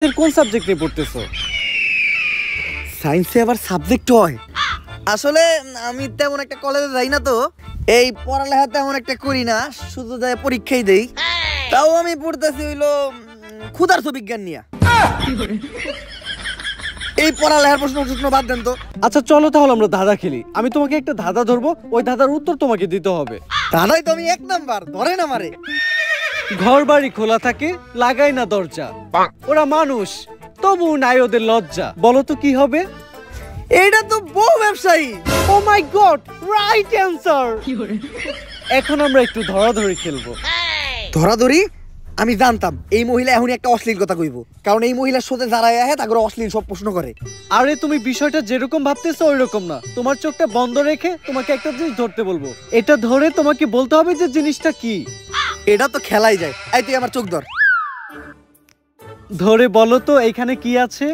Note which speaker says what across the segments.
Speaker 1: কোন সাবজেক্ট নিয়ে পড়তেছো?
Speaker 2: সায়েন্সে আবার সাবজেক্ট হয়? আসলে আমি তেমন একটা কলেজে যাই না, তো এই পড়ালেখা তেমন একটা করি না, শুধু যাই পরীক্ষাই দেই। তাও আমি পড়তেছি হইলো ক্ষুধার্ত বিজ্ঞান নিয়ে। এই পড়ালেখার প্রশ্ন বাদ দেন তো।
Speaker 1: আচ্ছা চলো তাহলে আমরা ধাঁধা খেলি। আমি তোমাকে একটা ধাঁধা ধরবো, ওই ধাঁধার উত্তর তোমাকে দিতে হবে।
Speaker 2: দাদাই তো আমি 1 নাম্বার, ধরে না মারে।
Speaker 1: ঘর বাড়ি খোলা থাকে, লাগাই না দরজা, ওরা মানুষ তবু নাই ওদের লজ্জা, বলো তো কি হবে?
Speaker 2: এইটা তো বউ ব্যবসায়ী।
Speaker 1: ও মাই গড, রাইট অ্যানসার। এখন আমরা একটু ধরাধরি খেলবো।
Speaker 2: ধরাধরি? আমি জানতাম এই মহিলা এখনই একটা অশ্লীল কথা কইব, কারণ এই মহিলার সাথে যারা আহে তাকে অশ্লীল সব প্রশ্ন করে।
Speaker 1: আরে তুমি বিষয়টা যেরকম ভাবতেছো ওইরকম না। তোমার চোখটা বন্ধ রেখে তোমাকে একটা জিনিস ধরতে বলবো, এটা ধরে তোমাকে বলতে হবে যে জিনিসটা কি।
Speaker 2: এটা তো খেলাই যায়। এই তুই আমার চোখ ধর।
Speaker 1: ধরে বলো তো এখানে কি আছে?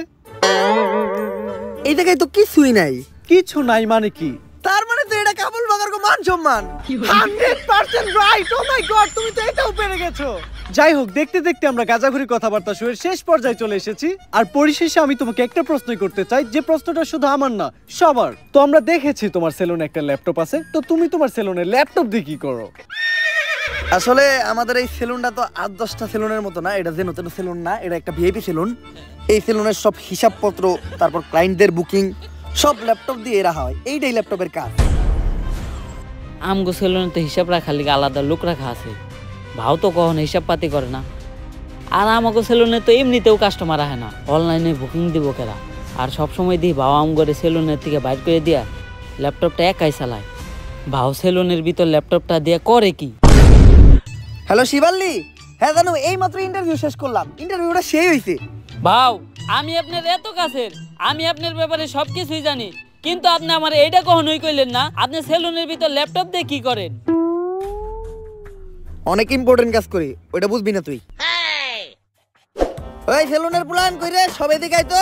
Speaker 2: এই জায়গায় তো কিছুই নাই।
Speaker 1: কিছু নাই মানে কি?
Speaker 2: তার মানে তো এটা কাবুল বাগার কো মান সম্মান।
Speaker 1: 100% রাইট। ও মাই গড, তুমি তো এটাও পেরে গেছো। যাই হোক, দেখতে দেখতে আমরা গাজাঘুরি কথাবার্তা শুরুর শেষ পর্যায়ে চলে এসেছি। আর পরিশেষে আমি তোমাকে একটা প্রশ্ন করতে চাই, যে প্রশ্নটা শুধু আমার না, সবার। তো আমরা দেখেছি তোমার সেলুনে একটা ল্যাপটপ আছে, তো তুমি তোমার সেলুনে ল্যাপটপ দিয়ে কি করো?
Speaker 2: আসলে আমাদের এই সেলুনটা তো 8-10টা সেলুনের মতো না, এটা যে নতুন সেলুন না, এটা একটা ভিআইপি সেলুন। এই সেলুনের সব হিসাবপত্র, তারপর ক্লায়েন্টদের বুকিং সব ল্যাপটপ দিয়ে রাখা হয়। এইটাই ল্যাপটপের কাজ।
Speaker 3: আমগো সেলুনে তো হিসাব রাখার লিগে আলাদা লোক রাখা আছে, ভাও তো কখনো হিসাব পাতি করে না। আর আমাগো সেলুনে তো এমনিতেও কাস্টমার আহে না, অনলাইনে বুকিং দিব কেরা। আর সবসময় দিই ভাও আমগরে সেলুনের থেকে বাইর করে দিয়া ল্যাপটপটা একাই চালায়। ভাও সেলুনের ভিতর ল্যাপটপটা দিয়ে করে কি?
Speaker 2: হ্যালো শিবাল্লি, হ্যাঁ জানো এই মাত্র ইন্টারভিউ শেষ করলাম, ইন্টারভিউটা সেই হইছে।
Speaker 3: ভাও আমি আপনার এত কাছের, আমি আপনার ব্যাপারে সবকিছুই জানি, কিন্তু আপনি আমার এইটা কখনোই কইলেন না আপনি সেলুনের ভিতর ল্যাপটপ দিয়ে কি করেন।
Speaker 2: অনেক ইম্পর্টেন্ট কাজ করি, ওইটা বুঝবি না তুই। ওই সেলুনের প্ল্যান কইরে সবাই দিকে আইতো।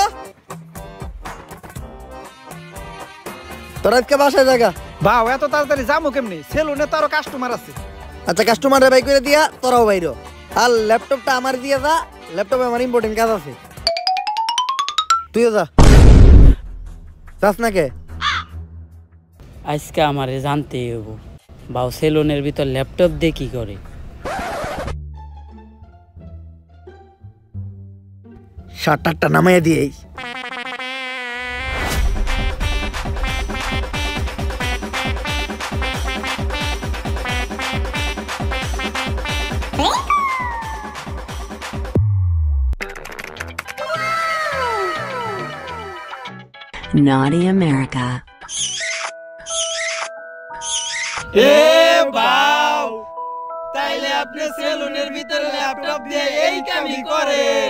Speaker 2: তোরা আজকে বাসায় জায়গা
Speaker 4: ভাও এত তাড়াতাড়ি যাবো কেমনি? সেলুনে তো আরো কাস্টমার আছে।
Speaker 2: আচ্ছা কাস্টমারে বাই করে দিয়া তোরাও বাইরো। আর ল্যাপটপটা আমার দিয়ে যা, ল্যাপটপে আমার ইম্পর্টেন্ট কাজ আছে। তুইও যা। যাস না কে?
Speaker 3: আজকে আমারে জানতেই হইব ভাও সেলুনের ভিতর ল্যাপটপ দিয়ে কি করে।
Speaker 2: শার্টটা নামাইয়া দিয়েই।
Speaker 5: Naughty America.
Speaker 1: ভাও তাইলে আপনি সেলুনের ভিতরে ল্যাপটপ দিয়ে এই কামই করেন?